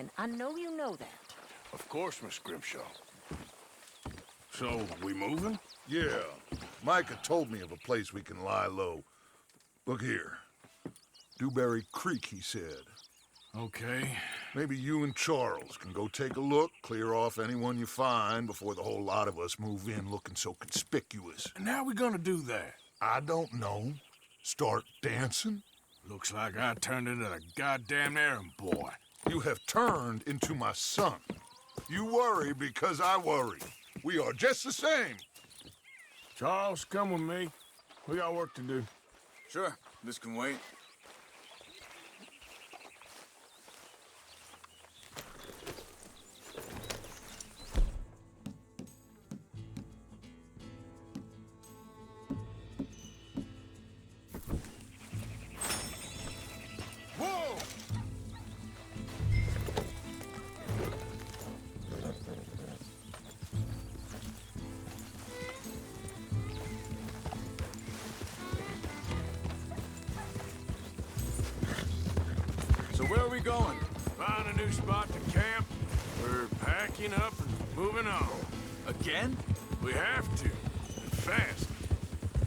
and I know you know that. Of course, Miss Grimshaw. So, we moving? Yeah. Micah told me of a place we can lie low. Look here. Dewberry Creek, he said. Okay. Maybe you and Charles can go take a look, clear off anyone you find before the whole lot of us move in looking so conspicuous. And how we gonna do that? I don't know. Start dancing? Looks like I turned into the goddamn errand boy. You have turned into my son. You worry because I worry. We are just the same. Charles, come with me. We got work to do. Sure, this can wait. Whoa! So where are we going? Find a new spot to camp. We're packing up and moving on. Again? We have to. And fast.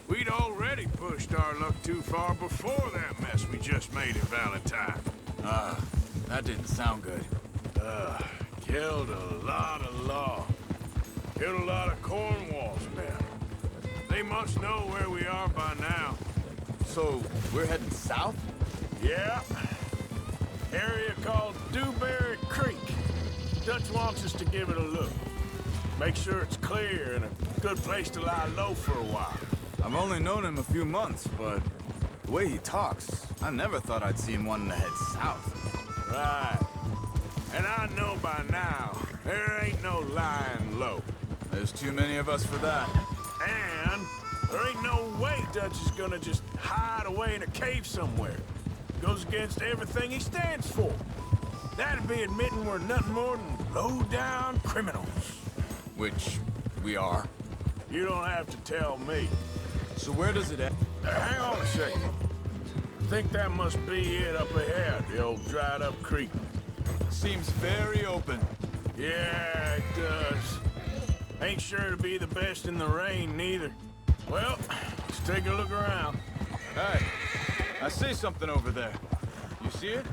We'd already pushed our luck too far before that mess we just made in Valentine. That didn't sound good. Killed a lot of law. Killed a lot of Cornwall's men. They must know where we are by now. So, we're heading south? Yeah. Area called Dewberry Creek. Dutch wants us to give it a look. Make sure it's clear and a good place to lie low for a while. I've only known him a few months, but the way he talks, I never thought I'd see him wanting to head south. Right. And I know by now, there ain't no lying low. There's too many of us for that. And there ain't no way Dutch is gonna just hide away in a cave somewhere. Goes against everything he stands for. That'd be admitting we're nothing more than low-down criminals. Which we are. You don't have to tell me. So where does it end? Hang on a second. I think that must be it up ahead, the old dried-up creek. Seems very open. Yeah, it does. Ain't sure to be the best in the rain, neither. Well, let's take a look around. Hey, I see something over there. You see it?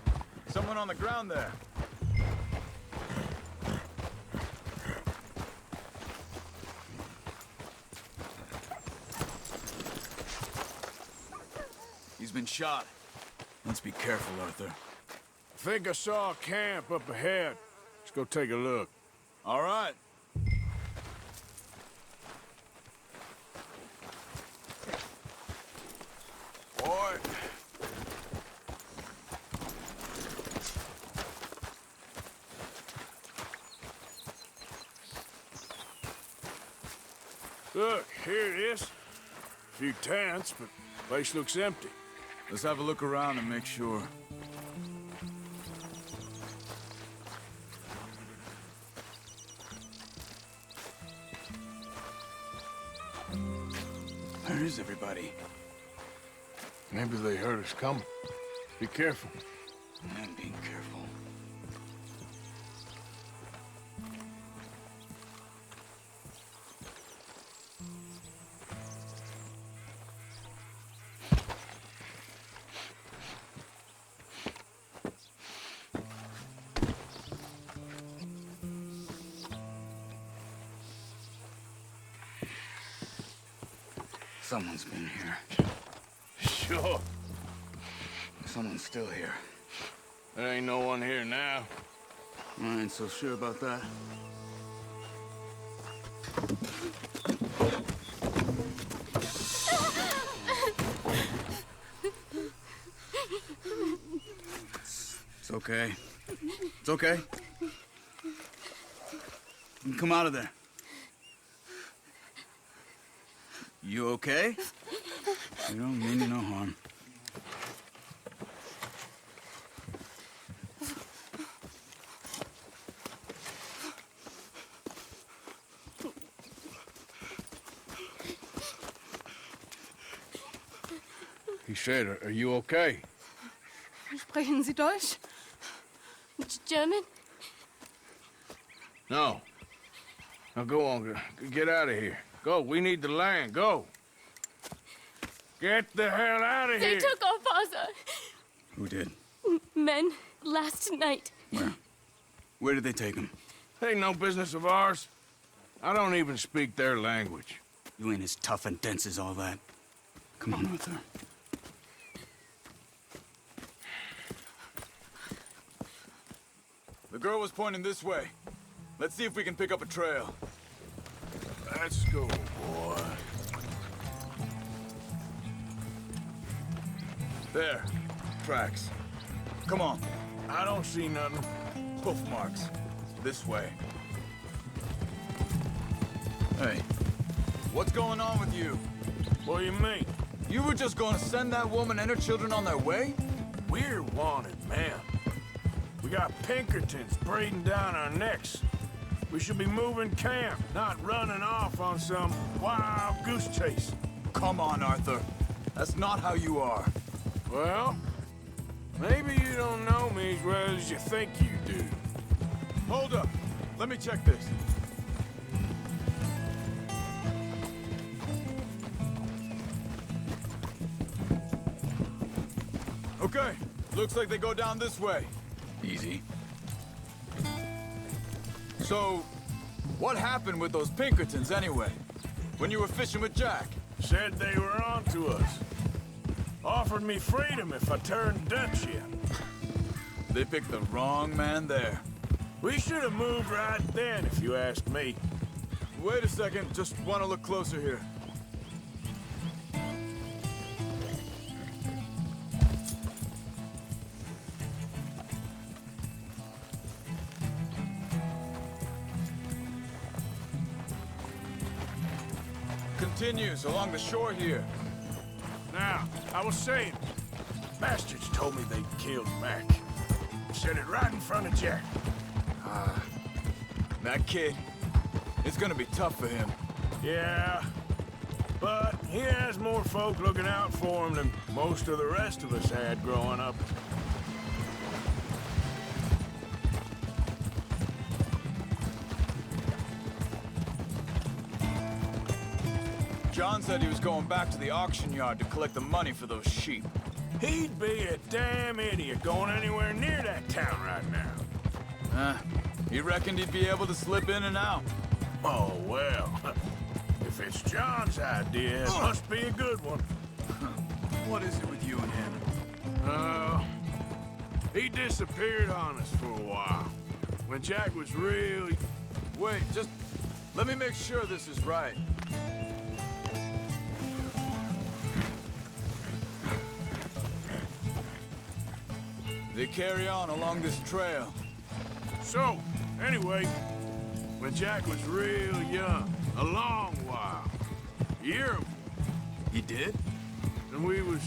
Someone on the ground there. He's been shot. Let's be careful, Arthur. I think I saw a camp up ahead. Let's go take a look. All right. Boy. Look, here it is. A few tents, but the place looks empty. Let's have a look around and make sure. Where is everybody? Maybe they heard us coming. Be careful. I'm being careful. Someone's been here. Sure. Someone's still here. There ain't no one here now. I ain't so sure about that. It's okay. It's okay. You can come out of there. You okay? You don't mean you no harm. He said, are you okay? Sprechen Sie Deutsch? German? No. Now go on, get out of here. Go, we need the land, go. Get the hell out of here! They took our father. Who did? Men, last night. Where? Where did they take him? Ain't no business of ours. I don't even speak their language. You ain't as tough and dense as all that. Come on, Arthur. The girl was pointing this way. Let's see if we can pick up a trail. Let's go, boy. There. Tracks. Come on. I don't see nothing. Hoof marks. This way. Hey. What's going on with you? What do you mean? You were just gonna send that woman and her children on their way? We're wanted, man. We got Pinkertons breathing down our necks. We should be moving camp, not running off on some wild goose chase. Come on, Arthur. That's not how you are. Well, maybe you don't know me as well as you think you do. Hold up. Let me check this. Okay. Looks like they go down this way. Easy. So, what happened with those Pinkertons anyway? When you were fishing with Jack? Said they were on to us. Offered me freedom if I turned Dutch in. They picked the wrong man there. We should have moved right then, if you ask me. Wait a second, just want to look closer here. Continues along the shore here. Now, I was saying, bastards told me they'd killed Mac. Said it right in front of Jack. That kid, it's gonna be tough for him. Yeah, but he has more folk looking out for him than most of the rest of us had growing up. John said he was going back to the auction yard to collect the money for those sheep. He'd be a damn idiot going anywhere near that town right now. He reckoned he'd be able to slip in and out. Oh, well. If it's John's idea, it must be a good one. What is it with you and him? He disappeared on us for a while. When Jack was really... Wait, just let me make sure this is right. They carry on along this trail. So, anyway, when Jack was real young, a long while, you hear him, He did? and we was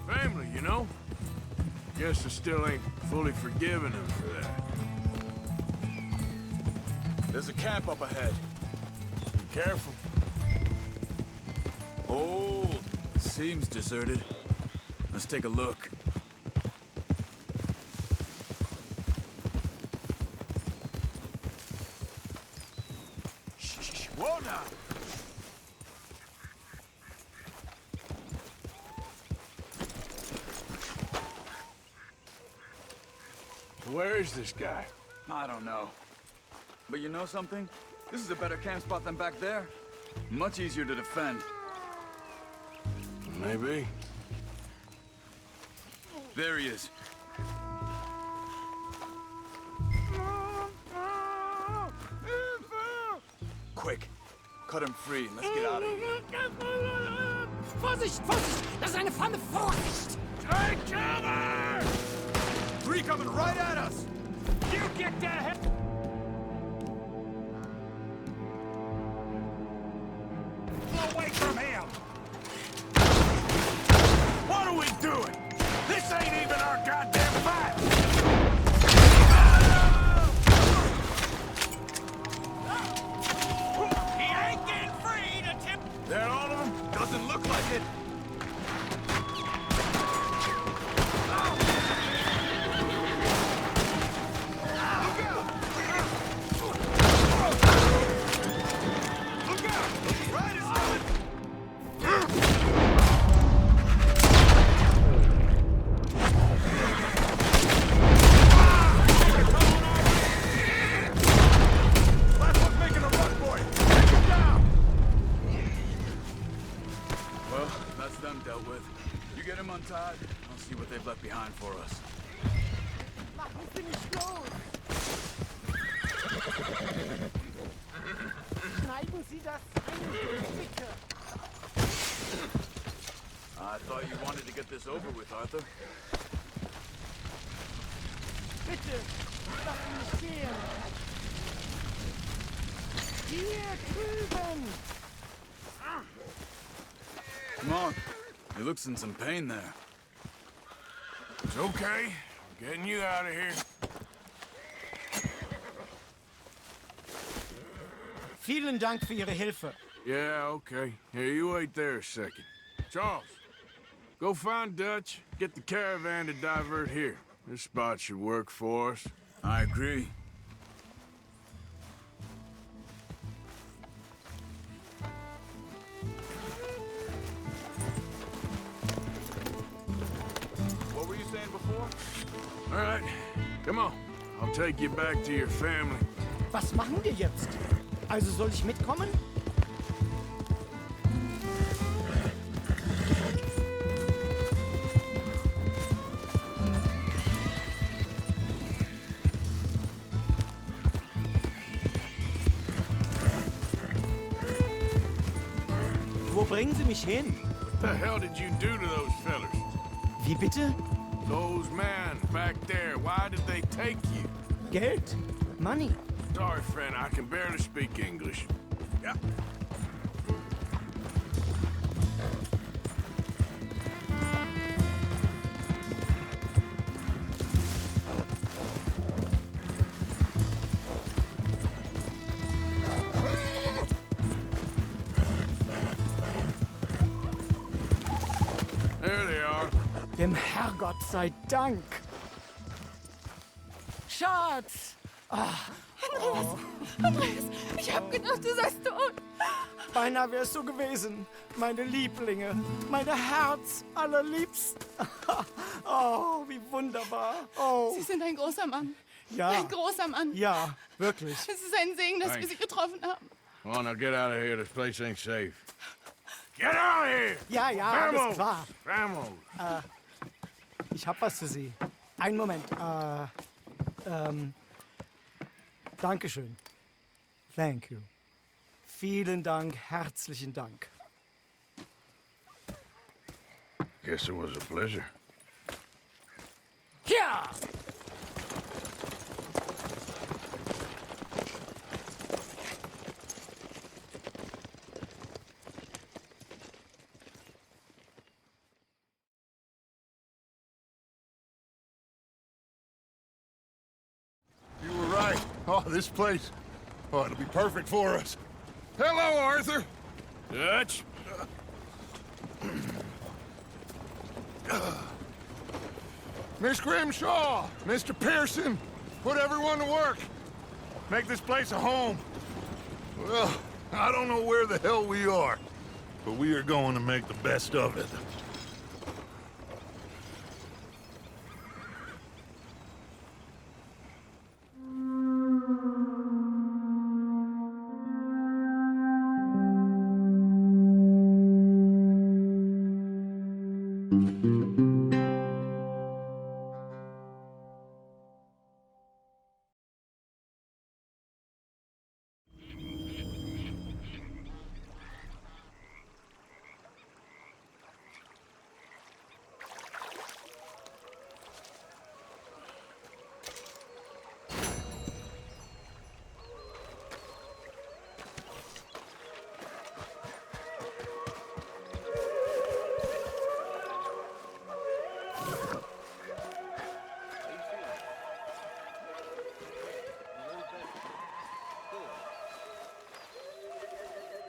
family, you know? Guess I still ain't fully forgiven him for that. There's a camp up ahead. Be careful. Oh, seems deserted. Let's take a look. Whoa now! Where is this guy? I don't know. But you know something? This is a better camp spot than back there. Much easier to defend. Maybe. There he is. Quick, cut him free and let's get out of here. Vorsicht, Vorsicht! Das ist eine Pfanne! Vorsicht! Take cover! Three coming right at us! You get that head! Away from him! What are we doing? This ain't even our goddamn fight! He ain't getting free to tip... That all of them? Doesn't look like it. thought you wanted to get this over with, Arthur. Bitte, lass mich gehen. Hier drüben. Come on. He looks in some pain there. It's okay. I'm getting you out of here. Vielen Dank für Ihre Hilfe. Yeah, okay. Here, you wait there a second. Charles, go find Dutch, get the caravan to divert here. This spot should work for us. I agree. What were you saying before? All right, come on. I'll take you back to your family. Was machen wir jetzt? Also soll ich mitkommen? Wo bringen Sie mich hin? What the hell did you do to those fellers? Wie bitte? Those men back there, why did they take you? Geld? Money? Sorry, friend, I can barely speak English. Yeah. There they are. Dem Herrgott sei Dank. Schatz! Andreas, ich hab gedacht, du seist tot. Beinahe wärst du gewesen. Meine Lieblinge. Meine Herz allerliebsten. Oh, wie wunderbar. Oh, Sie sind ein großer Mann. ja. Ein großer Mann. Ja, wirklich. Es ist ein Segen, dass wir Thanks. Sie getroffen haben. Come on, now get out of here. This place ain't safe. Get out of here! Ja, ja, alles Vamos! klar. Vamos! Ich hab was für Sie. Einen Moment. Dankeschön. Thank you. Vielen Dank, herzlichen Dank. Guess it was a pleasure. Ja! You were right. Oh, this place. Oh, it'll be perfect for us. Hello, Arthur. Dutch? Miss Grimshaw, Mr. Pearson, put everyone to work. Make this place a home. Well, I don't know where the hell we are, but we are going to make the best of it.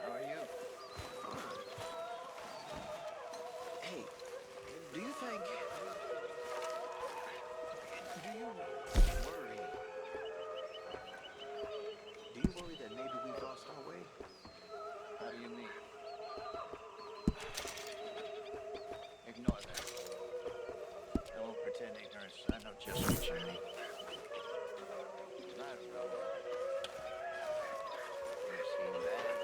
How are you? Hey, do you think... Do you worry... Do you worry that maybe we've lost our way? How do you mean? Ignore that. I won't pretend ignorance. I know just what you mean. I don't know. You've seen that.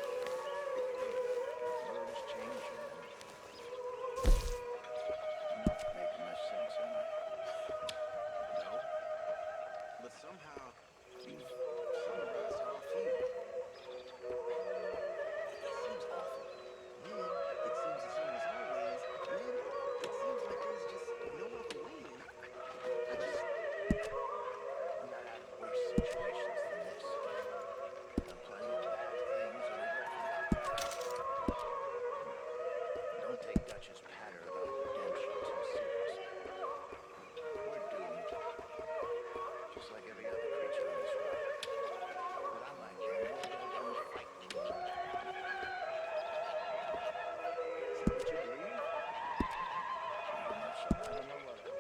Words change you. Not making much sense, am I? No. But somehow, you've summarized how I feel. It seems awful. Then, it seems the same as always. Then, situations than this. Done plenty of bad things and don't take Dutch's patter about redemption too seriously. We're doomed. Just like every other creature on this rock. But I like them more than fight. Is that what you believe? So I don't know what I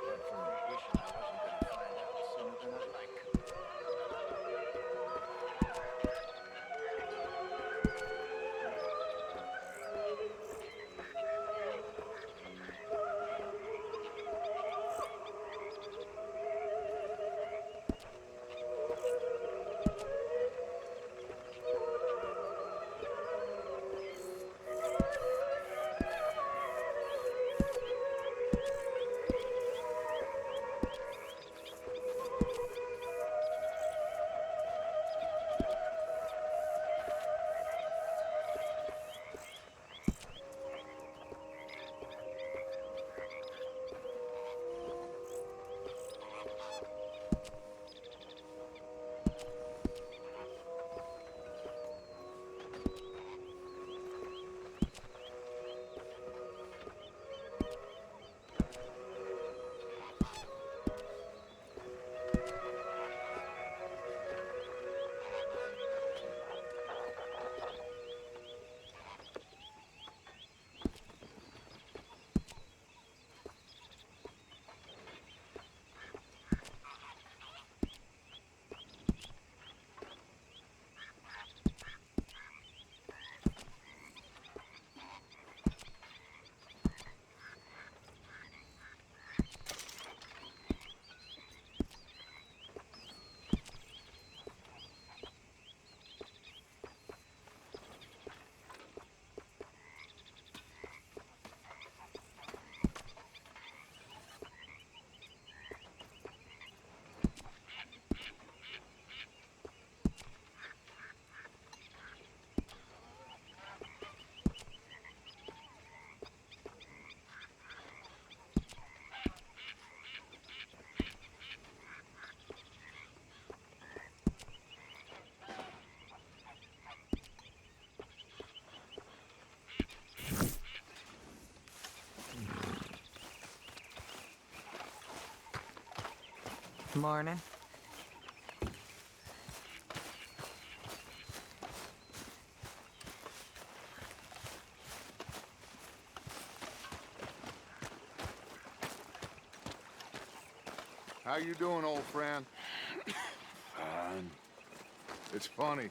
went from wishing I wasn't going to find out sooner than I'd like. Morning. How you doing, old friend? Fine. It's funny,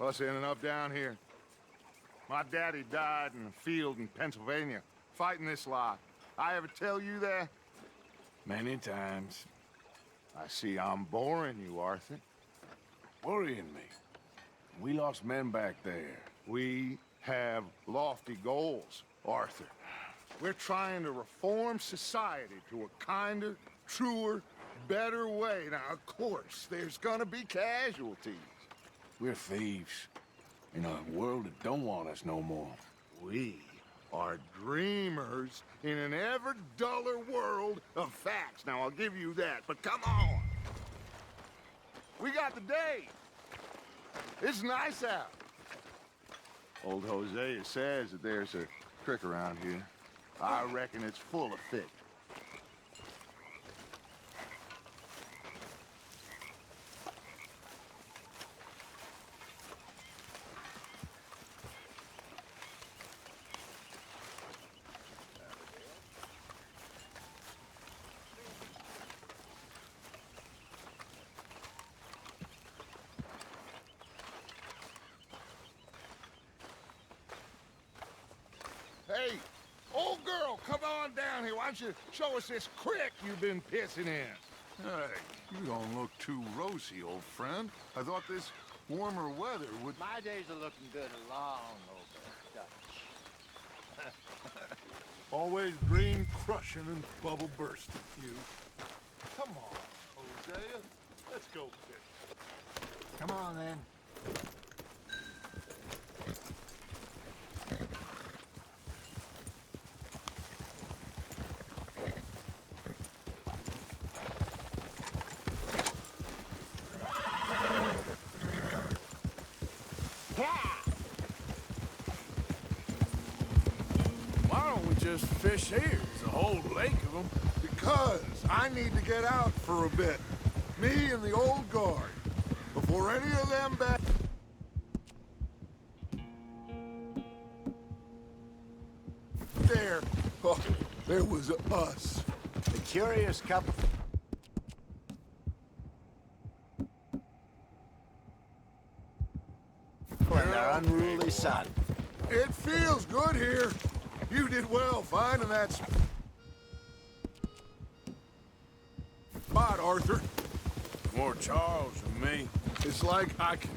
us ending up down here. My daddy died in a field in Pennsylvania, fighting this lot. I ever tell you that? Many times. I see I'm boring you, Arthur. Worrying me. We lost men back there. We have lofty goals, Arthur. We're trying to reform society to a kinder, truer, better way. Now, of course, there's gonna be casualties. We're thieves. In a world that don't want us no more. We are dreamers in an ever duller world of facts. Now, I'll give you that, but come on. We got the day. It's nice out. Old Hosea says that there's a creek around here. I reckon it's full of fish. Hey, old girl, come on down here. Why don't you show us this creek you've been pissing in? Hey, you don't look too rosy, old friend. I thought this warmer weather would... My days are looking good along over Dutch. Always green crushing and bubble bursting, you. Come on, Hosea. Let's go fish. Come on, then. just fish here? There's a whole lake of them. Because I need to get out for a bit. Me and the old guard. Before any of them back... There. Oh, there was us. A curious couple. And their unruly son. It feels good here. You did well finding that spot, Arthur. More Charles than me. It's like I can...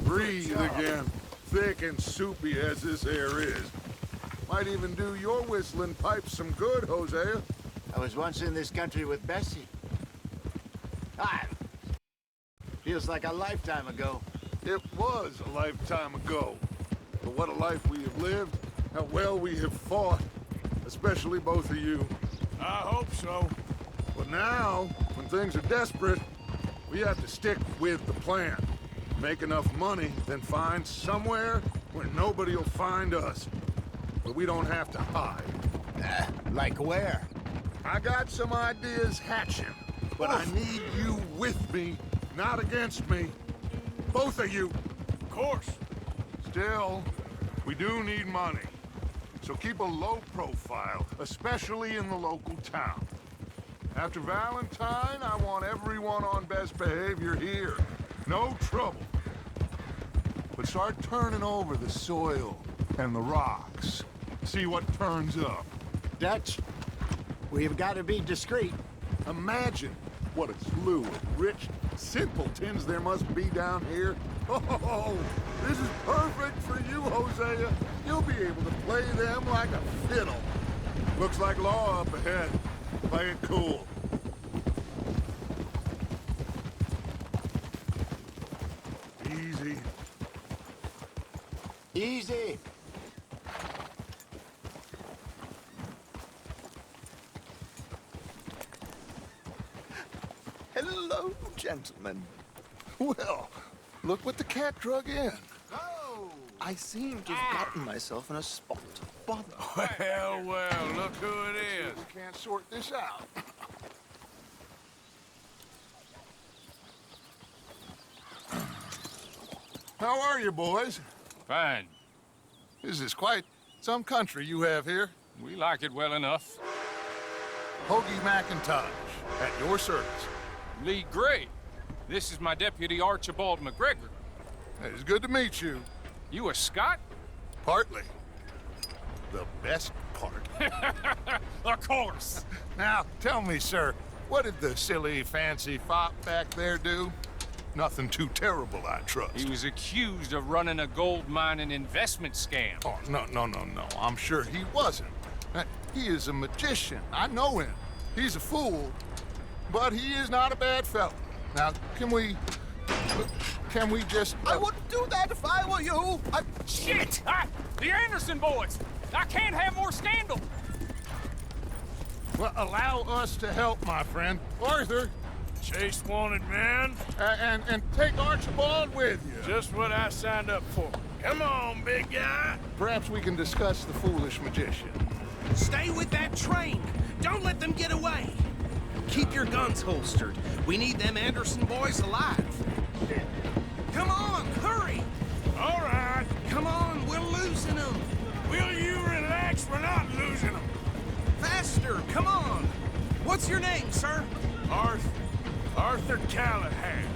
breathe again. Thick and soupy as this air is. Might even do your whistling pipes some good, Hosea. I was once in this country with Bessie. Feels like a lifetime ago. It was a lifetime ago. But what a life we have lived, how well we have fought. Especially both of you. I hope so. But now, when things are desperate, we have to stick with the plan. Make enough money, then find somewhere where nobody will find us. But we don't have to hide. Like where? I got some ideas hatching, but I need you with me, not against me. Both of you. Of course. Still, we do need money. So keep a low profile, especially in the local town. After Valentine, I want everyone on best behavior here. No trouble. But start turning over the soil and the rocks. See what turns up. Dutch, we've got to be discreet. Imagine what a slew of rich simpletons there must be down here. Oh, this is perfect for you, Hosea. You'll be able to play them like a fiddle. Looks like law up ahead. Play it cool. Easy. Easy. Hello, gentlemen. Well, look what the cat drug in. Oh! I seem to have gotten myself in a spot of bother. Well, look who it is. We can't sort this out. How are you, boys? Fine. This is quite some country you have here. We like it well enough. Hoagie McIntosh, at your service. Lee Gray. This is my deputy Archibald McGregor. It's good to meet you. You a Scot? Partly. The best part. Of course. Now, tell me, sir, what did the silly, fancy fop back there do? Nothing too terrible, I trust. He was accused of running a gold mining investment scam. Oh, no. I'm sure he wasn't. He is a magician. I know him. He's a fool, but he is not a bad fellow. Now, can we just... I wouldn't do that if I were you. Shit! The Anderson boys! I can't have more scandal! Well, allow us to help, my friend. Arthur, Chase wanted man. and take Archibald with you. Just what I signed up for. Come on, big guy. Perhaps we can discuss the foolish magician. Stay with that train. Don't let them get away. Keep your guns holstered. We need them Anderson boys alive. Come on, hurry! All right. Come on, we're losing them. Will you relax? We're not losing them. Faster, come on. What's your name, sir? Arthur Callahan.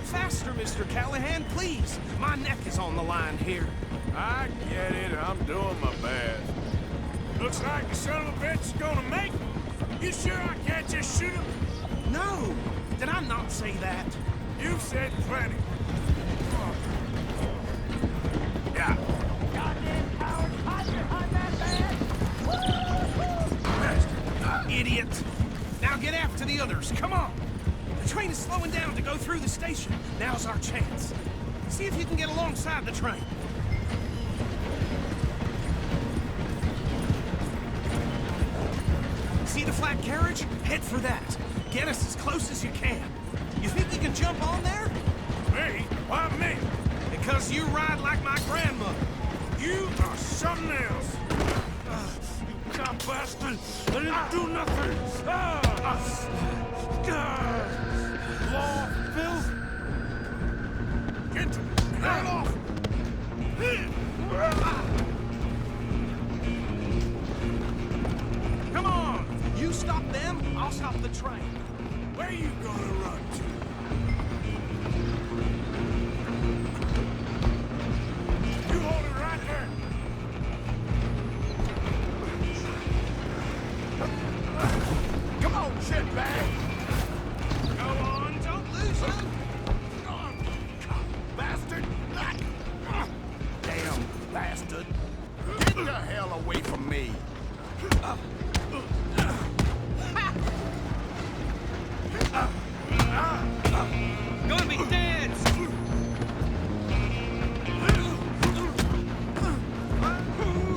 Faster, Mr. Callahan, please. My neck is on the line here. I get it. I'm doing my best. Looks like the son of a bitch is gonna make it. You sure I can't just shoot him? No, did I not say that? You've said plenty. Yeah. Goddamn cowards, hide behind that bag! Idiot! Now get after the others, come on! The train is slowing down to go through the station. Now's our chance. See if you can get alongside the train. See the flat carriage? Head for that. Get us as close as you can. You think you can jump on there? Me? Why me? Because you ride like my grandmother. You are something else. You cop bastard! I didn't do nothing! Law, Phil? Get the hell off! Come on! You stop them, I'll stop the train. Where you gonna run to? You hold it right there! Come on, shitbag! Go on, don't lose them! Bastard! Damn bastard! Get the hell away from me! Gonna be dead!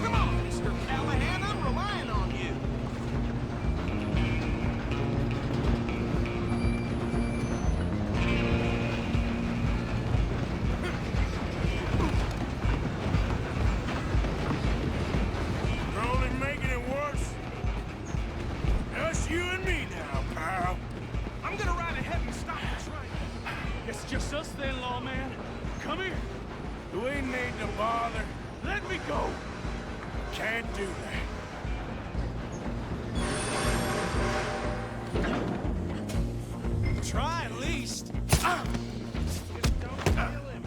Come on, Mr. Callahan, I'm relying on you. You're only making it worse. Just you and me now, pal. I'm gonna ride ahead and stop the train. It's just us then, lawman. Come here. We need to bother. Let me go. Can't do that. Try at least. Just don't kill him.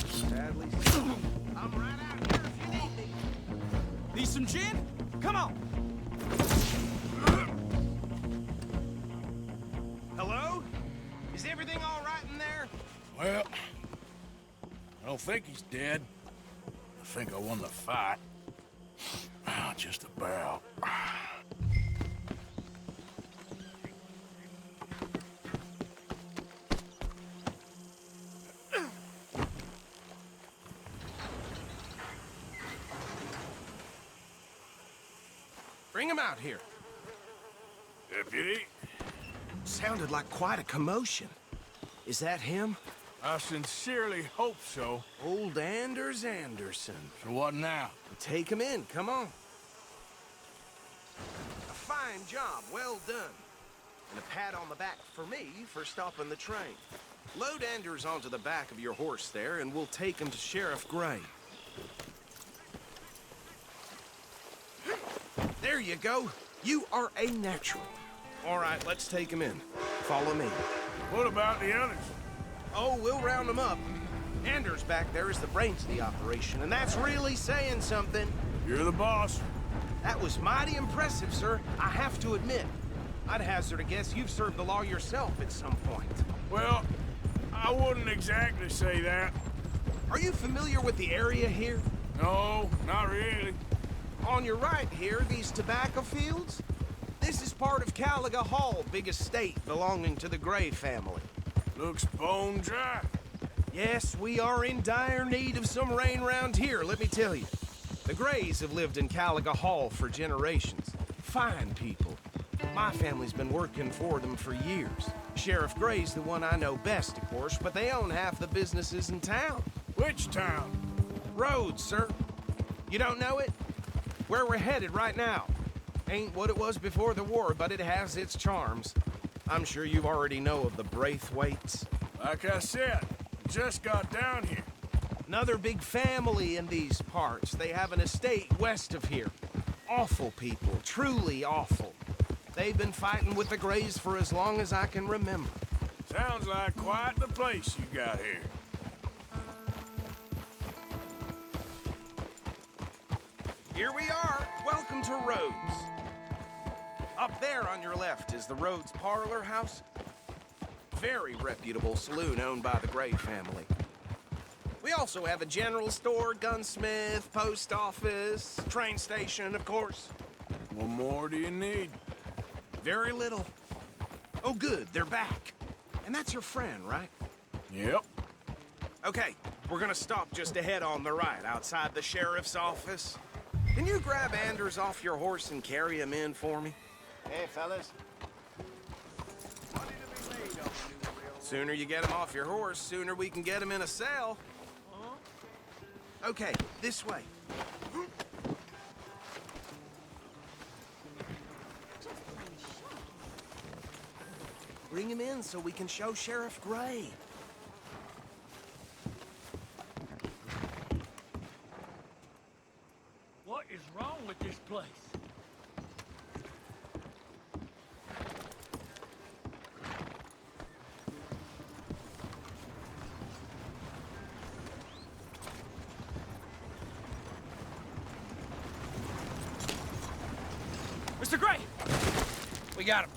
Sadly, I'm right out here if you need me. Need some gin? Come on. Hello? Is everything all right in there? Well, I don't think he's dead. I think I won the fight. Just about. Bring him out here. Deputy, Sounded like quite a commotion. Is that him? I sincerely hope so. Old Anders Anderson. So what now? Take him in, come on. A fine job, well done. And a pat on the back for me for stopping the train. Load Anders onto the back of your horse there, and we'll take him to Sheriff Gray. There you go. You are a natural. All right, let's take him in. Follow me. What about the others? Oh, we'll round them up. Anders back there is the brains of the operation, and that's really saying something. You're the boss. That was mighty impressive, sir. I have to admit. I'd hazard a guess you've served the law yourself at some point. Well, I wouldn't exactly say that. Are you familiar with the area here? No, not really. On your right here, these tobacco fields? This is part of Caliga Hall, big estate belonging to the Gray family. Looks bone dry. Yes, we are in dire need of some rain round here, let me tell you. The Grays have lived in Caliga Hall for generations. Fine people. My family's been working for them for years. Sheriff Gray's the one I know best, of course, but they own half the businesses in town. Which town? Rhodes, sir. You don't know it? Where we're headed right now. Ain't what it was before the war, but it has its charms. I'm sure you already know of the Braithwaites. Like I said, just got down here. Another big family in these parts. They have an estate west of here. Awful people, truly awful. They've been fighting with the Grays for as long as I can remember. Sounds like quite the place you got here. Here we are. Welcome to Rhodes. Up there on your left is the Rhodes Parlor House. Very reputable saloon owned by the Gray family. We also have a general store, gunsmith, post office, train station, of course. What more do you need? Very little. Oh, good, they're back. And that's your friend, right? Yep. Okay, we're gonna stop just ahead on the right, outside the sheriff's office. Can you grab Anders off your horse and carry him in for me? Hey, fellas. Sooner you get him off your horse, sooner we can get him in a cell. Okay, this way. Bring him in so we can show Sheriff Gray. What is wrong with this place? Mr. Gray! We got him.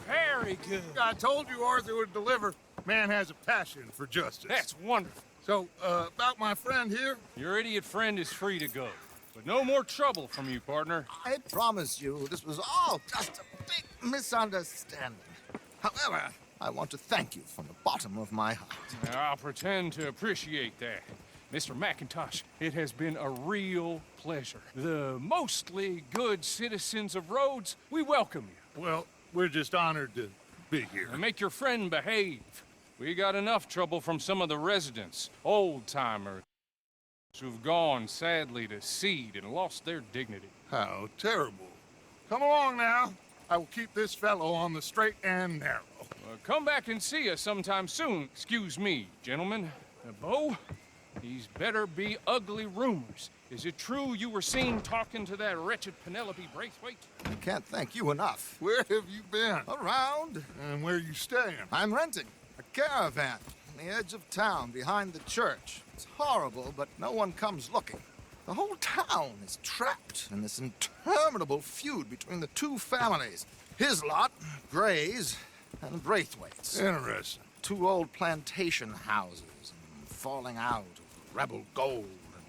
Very good. I told you Arthur would deliver. Man has a passion for justice. That's wonderful. So, about my friend here? Your idiot friend is free to go. But no more trouble from you, partner. I promise you, this was all just a big misunderstanding. However, I want to thank you from the bottom of my heart. I'll pretend to appreciate that. Mr. McIntosh, it has been a real pleasure. The mostly good citizens of Rhodes, we welcome you. Well, we're just honored to be here. And make your friend behave. We got enough trouble from some of the residents, old-timers, who've gone, sadly, to seed and lost their dignity. How terrible. Come along now. I will keep this fellow on the straight and narrow. Come back and see us sometime soon. Excuse me, gentlemen. Bo, these better be ugly rumors. Is it true you were seen talking to that wretched Penelope Braithwaite? I can't thank you enough. Where have you been? Around. And where are you staying? I'm renting a caravan on the edge of town behind the church. It's horrible, but no one comes looking. The whole town is trapped in this interminable feud between the two families. His lot, Gray's, and Braithwaite's. Interesting. Two old plantation houses, and falling out of rebel gold,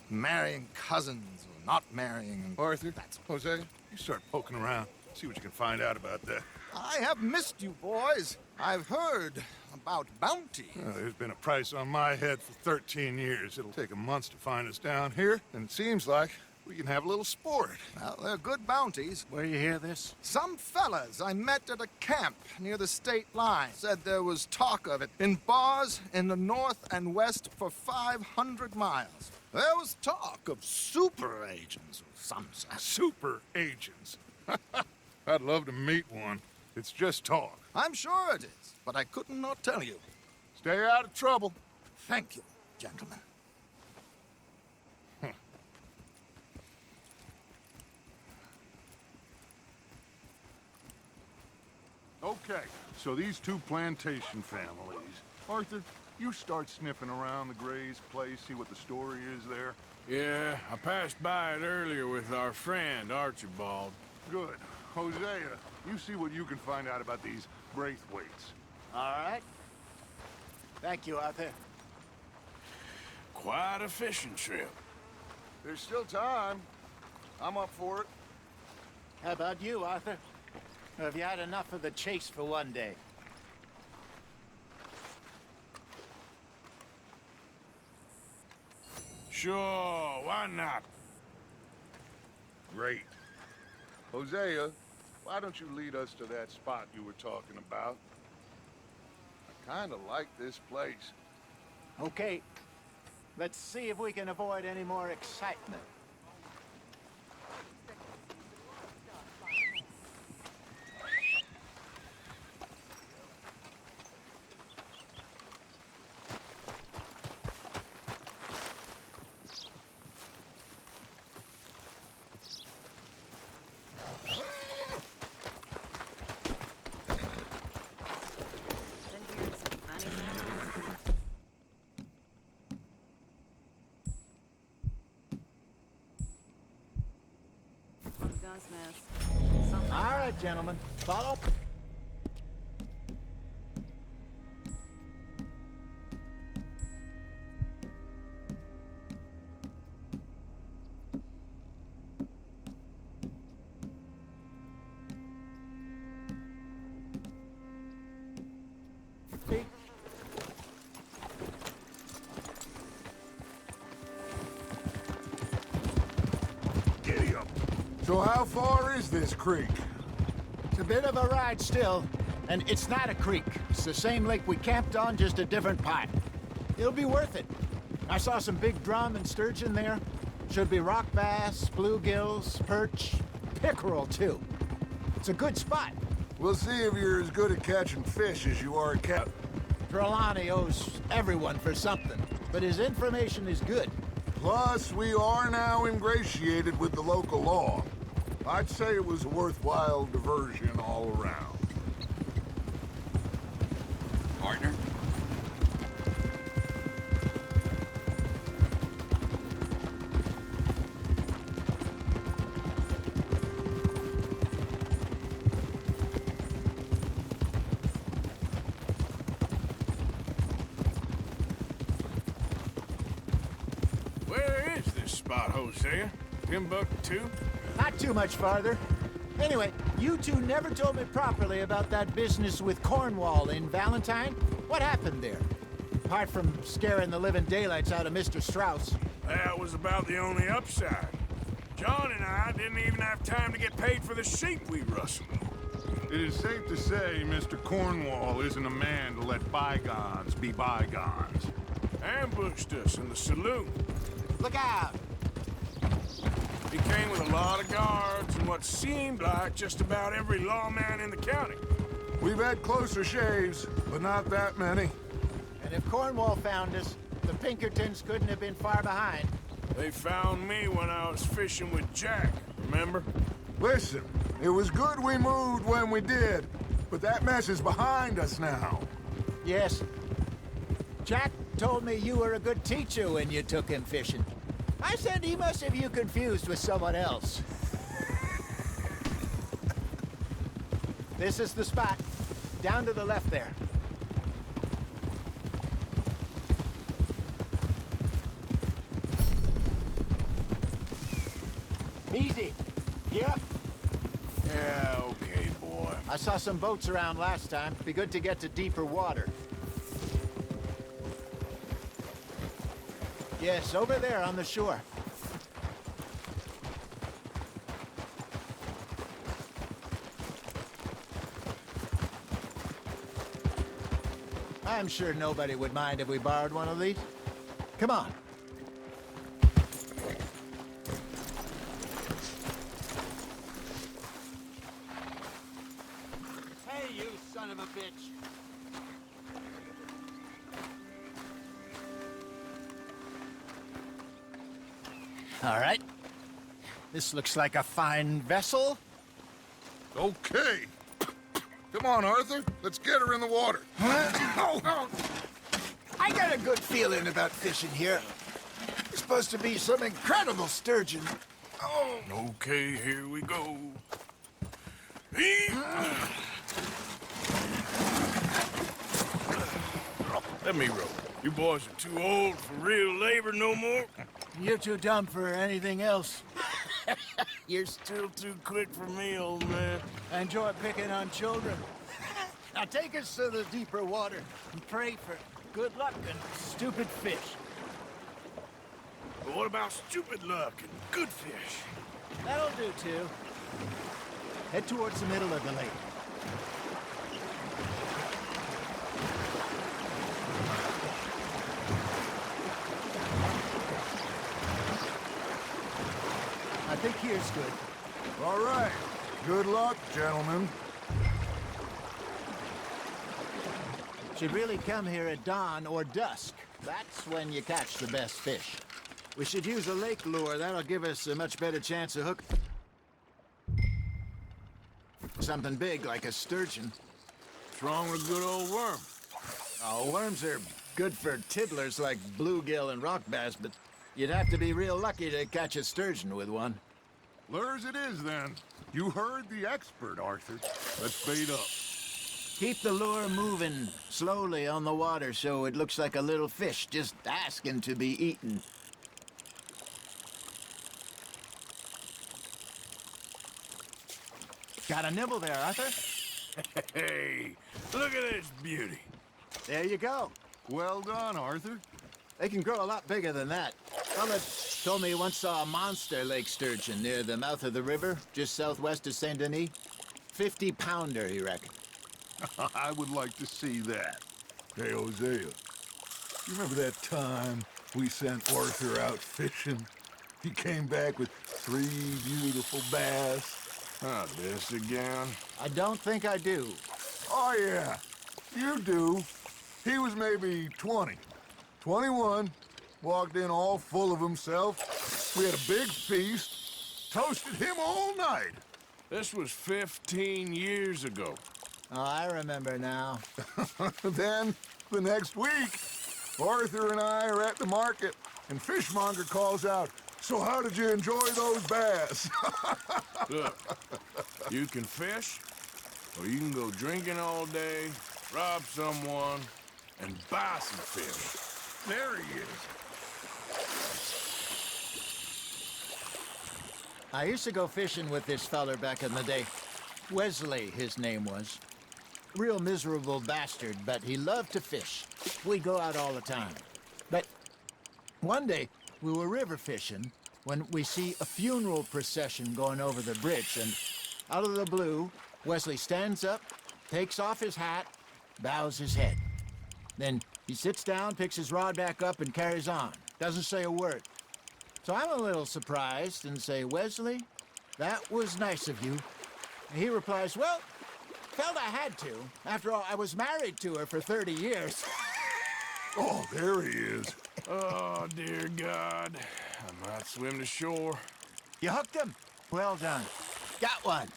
and marrying cousins or not marrying. And Arthur, Jose, you start poking around. See what you can find out about that. I have missed you, boys. I've heard about bounty. There's been a price on my head for 13 years. It'll take 'em months to find us down here, and it seems like we can have a little sport. Well, they're good bounties. Where you hear this? Some fellas I met at a camp near the state line said there was talk of it in bars in the north and west for 500 miles. There was talk of super agents of some sort. Super agents. I'd love to meet one. It's just talk. I'm sure it is, but I couldn't not tell you. Stay out of trouble. Thank you, gentlemen. Okay, so these two plantation families. Arthur, you start sniffing around the Gray's place, see what the story is there. Yeah, I passed by it earlier with our friend, Archibald. Good. Hosea, you see what you can find out about these Braithwaites. All right. Thank you, Arthur. Quite a fishing trip. There's still time. I'm up for it. How about you, Arthur? Or have you had enough of the chase for one day? Sure, why not? Great. Hosea, why don't you lead us to that spot you were talking about? I kind of like this place. Okay. Let's see if we can avoid any more excitement. All right, gentlemen. Follow. Giddy up, So how far is this creek? It's a bit of a ride still, and it's not a creek. It's the same lake we camped on, just a different part. It'll be worth it. I saw some big drum and sturgeon there. Should be rock bass, bluegills, perch, pickerel too. It's a good spot. We'll see if you're as good at catching fish as you are at Trelawney owes everyone for something, but his information is good. Plus, we are now ingratiated with the local law. I'd say it was a worthwhile diversion all around. Partner? Where is this spot, Hosea? Timbuktu? Not too much farther. Anyway, you two never told me properly about that business with Cornwall in Valentine. What happened there? Apart from scaring the living daylights out of Mr. Strauss. That was about the only upside. John and I didn't even have time to get paid for the sheep we rustled. It is safe to say Mr. Cornwall isn't a man to let bygones be bygones. Ambushed us in the saloon. Look out! He came with a lot of guards and what seemed like just about every lawman in the county. We've had closer shaves, but not that many. And if Cornwall found us, the Pinkertons couldn't have been far behind. They found me when I was fishing with Jack, remember? Listen, it was good we moved when we did, but that mess is behind us now. Yes. Jack told me you were a good teacher when you took him fishing. I said he must have you confused with someone else. This is the spot. Down to the left there. Easy. Yep. Yeah, okay, boy. I saw some boats around last time. Be good to get to deeper water. Yes, over there on the shore. I'm sure nobody would mind if we borrowed one of these. Come on. Hey, you son of a bitch. All right. This looks like a fine vessel. Okay. Come on, Arthur. Let's get her in the water. I got a good feeling about fishing here. There's supposed to be some incredible sturgeon. Oh. Okay, here we go. Let me row. You boys are too old for real labor no more. You're too dumb for anything else. You're still too quick for me, old man. I enjoy picking on children. Now take us to the deeper water and pray for good luck and stupid fish. But what about stupid luck and good fish? That'll do, too. Head towards the middle of the lake. I think here's good. All right. Good luck, gentlemen. Should really come here at dawn or dusk. That's when you catch the best fish. We should use a lake lure. That'll give us a much better chance of hook. Something big like a sturgeon. What's wrong with a good old worm? Oh, worms are good for tiddlers like bluegill and rock bass, but you'd have to be real lucky to catch a sturgeon with one. Lures it is, then. You heard the expert, Arthur. Let's bait up. Keep the lure moving slowly on the water so it looks like a little fish just asking to be eaten. Got a nibble there, Arthur? Hey, look at this beauty. There you go. Well done, Arthur. They can grow a lot bigger than that. Well, Told me he once saw a monster lake sturgeon near the mouth of the river, just southwest of Saint Denis. 50-pounder, he reckoned. I would like to see that. Hey, Hosea, you remember that time we sent Arthur out fishing? He came back with 3 beautiful bass. Ah, this again? I don't think I do. Oh, yeah, you do. He was maybe 20, 21, walked in all full of himself. We had a big feast, toasted him all night. This was 15 years ago. Oh, I remember now. Then, the next week, Arthur and I are at the market, and Fishmonger calls out, "So how did you enjoy those bass?" Look, you can fish, or you can go drinking all day, rob someone, and buy some fish. There he is. I used to go fishing with this feller back in the day. Wesley, his name was. Real miserable bastard, but he loved to fish. We'd go out all the time. But one day, we were river fishing when we see a funeral procession going over the bridge, and out of the blue, Wesley stands up, takes off his hat, bows his head. Then he sits down, picks his rod back up, and carries on. Doesn't say a word. So I'm a little surprised and say, "Wesley, that was nice of you." And he replies, "Well, felt I had to. After all, I was married to her for 30 years. Oh, there he is. Oh, dear God. I might swim to shore. You hooked him? Well done. Got one.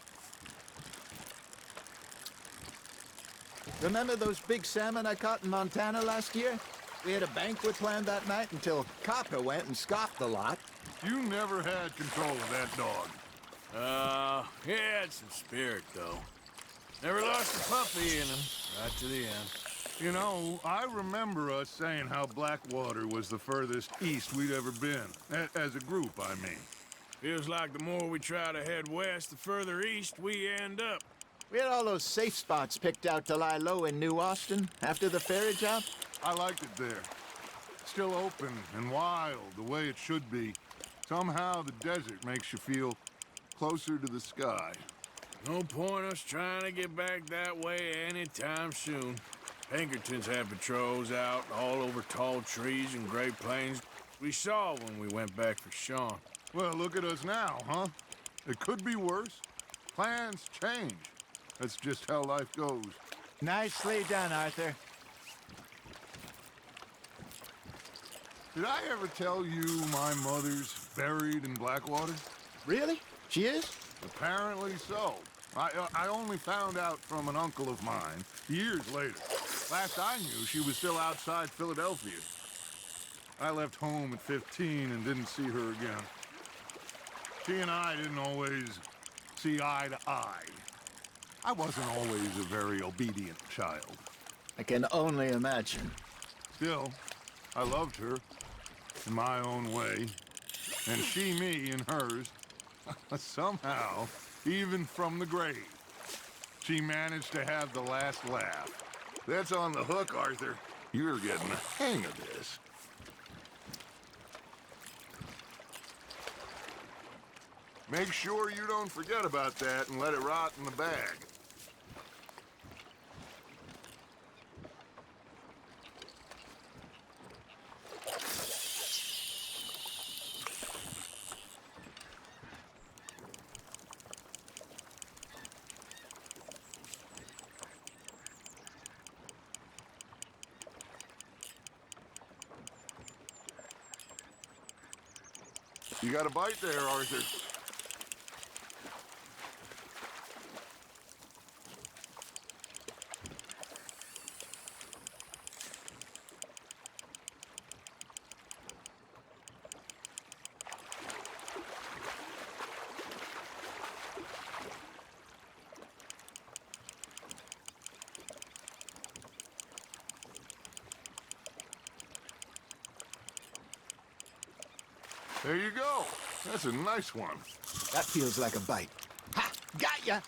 Remember those big salmon I caught in Montana last year? We had a banquet planned that night until Copper went and scoffed the lot. You never had control of that dog. He had some spirit, though. Never lost a puppy in him, right to the end. You know, I remember us saying how Blackwater was the furthest east we'd ever been. As a group, I mean. Feels like the more we try to head west, the further east we end up. We had all those safe spots picked out to lie low in New Austin after the ferry job. I liked it there. Still open and wild, the way it should be. Somehow the desert makes you feel closer to the sky. No point us trying to get back that way anytime soon. Pinkertons had patrols out all over tall trees and Great Plains. We saw when we went back for Sean. Well, look at us now, huh? It could be worse. Plans change. That's just how life goes. Nicely done, Arthur. Did I ever tell you my mother's buried in Blackwater? Really? She is? Apparently so. I only found out from an uncle of mine years later. Last I knew, she was still outside Philadelphia. I left home at 15 and didn't see her again. She and I didn't always see eye to eye. I wasn't always a very obedient child. I can only imagine. Still, I loved her in my own way, and she me in hers. Somehow, even from the grave, she managed to have the last laugh. That's on the hook, Arthur. You're getting the hang of this. Make sure you don't forget about that and let it rot in the bag. You got a bite there, Arthur. There you go. That's a nice one. That feels like a bite. Ha! Got ya!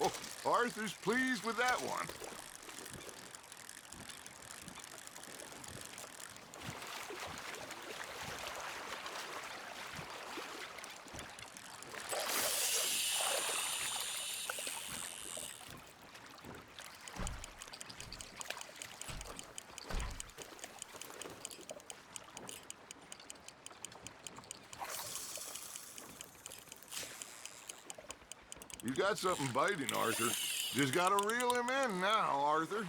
Oh, Arthur's pleased with that one. You got something biting, Arthur. Just gotta reel him in now, Arthur.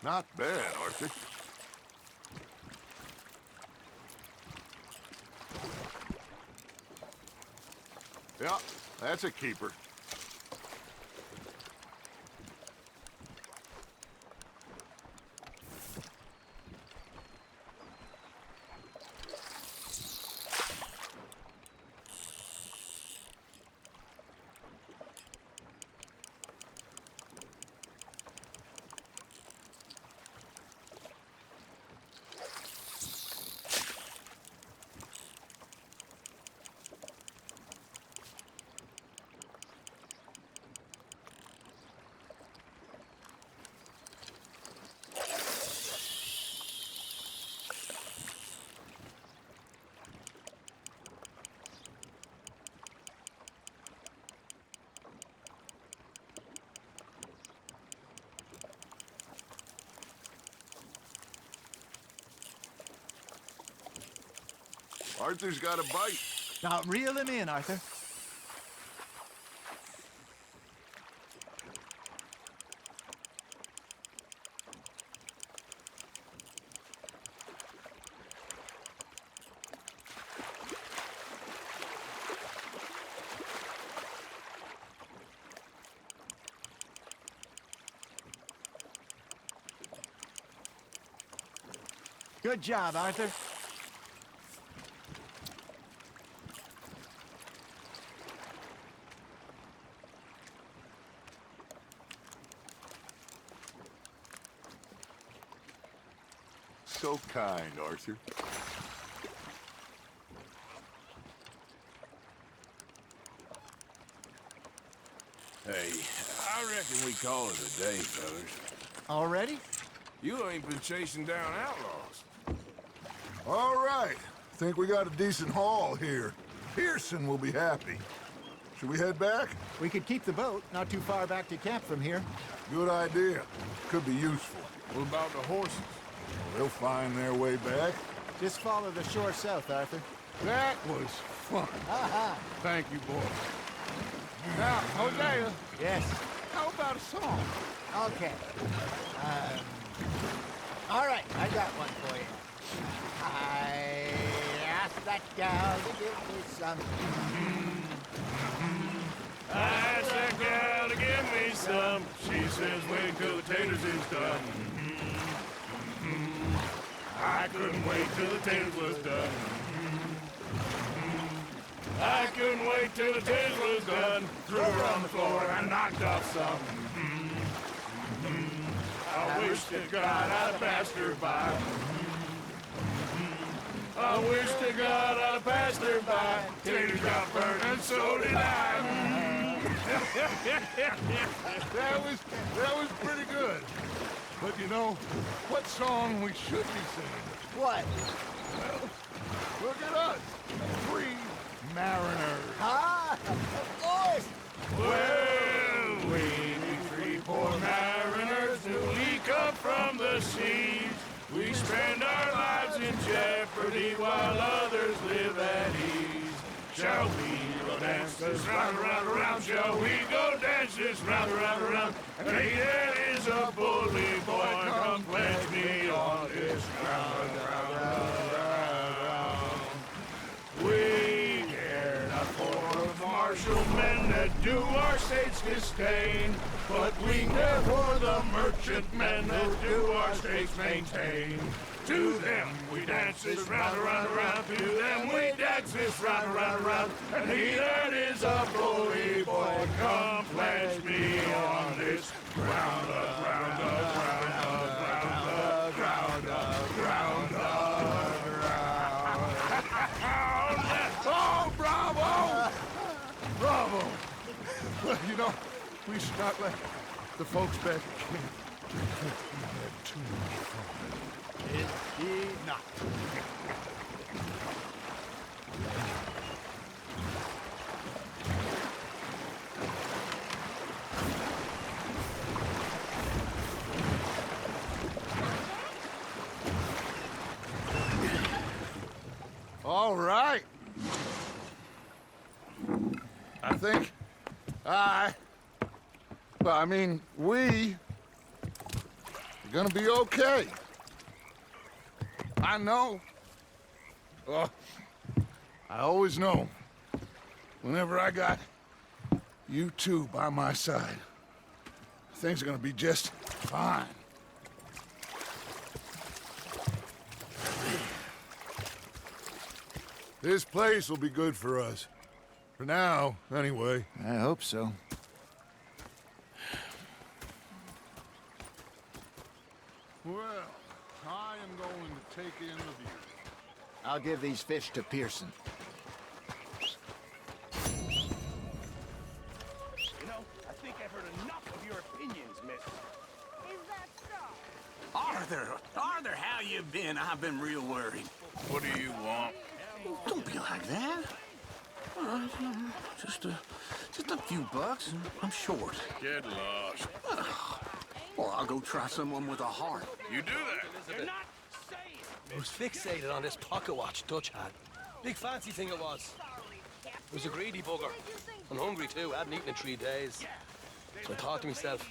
Not bad, Arthur. Yeah, that's a keeper. Arthur's got a bite. Now reel him in, Arthur. Good job, Arthur. So kind, Arthur. Hey, I reckon we call it a day, fellas. Already? You ain't been chasing down outlaws. All right. Think we got a decent haul here. Pearson will be happy. Should we head back? We could keep the boat, not too far back to camp from here. Good idea. Could be useful. What about the horses? They'll find their way back. Just follow the shore south, Arthur. That was fun. Aha! Thank you, boys. Now, Hosea, Yes. how about a song? Okay. All right, I got one for you. I asked that gal to give me some. I asked that gal to give me some. She says wait till the taters is done. I couldn't wait till the taters was done. I couldn't wait till the taters was done. Threw her on the floor and knocked off some. I wish to God I'd passed her by. I wish to God I'd passed her by. Taters got burned and so did I. That was pretty good. But you know, what song we should be singing? What? Well, look at us. Free mariners. Ah, of course. Well, we be three poor mariners newly come from the seas. We spend our lives in jeopardy while others live at ease. Shall we go dance this round, around, around? Shall we go dance this round, around, around? Hey, there is a bully boy, come pledge me on this ground, round, round, round. We care not for the martial men that do our states disdain, but we care for the merchant men that do our states maintain. To them we dance this round, around, around. To them we dance this round, around, around. And he that is a bully boy, come pledge me on this ground, ground, ground, ground, ground, ground, ground. Oh, bravo! Bravo! Well, you know, we should not let the folks back at camp think we had too much fun. All right. I think we are gonna be okay. I know. Oh, I always know. Whenever I got you two by my side, things are gonna be just fine. This place will be good for us. For now, anyway. I hope so. Well, I am going to take in the view. I'll give these fish to Pearson. You know, I think I've heard enough of your opinions, mister. Is that so? Arthur, how you been? I've been real worried. What do you want? Don't be like that. Just a few bucks. I'm short. Get lost. Well, I'll go try someone with a heart. You do that. You're not saying. I was fixated on this pocket watch Dutch had. Big fancy thing it was. It was a greedy bugger. And hungry too. I hadn't eaten in 3 days. So I thought to myself,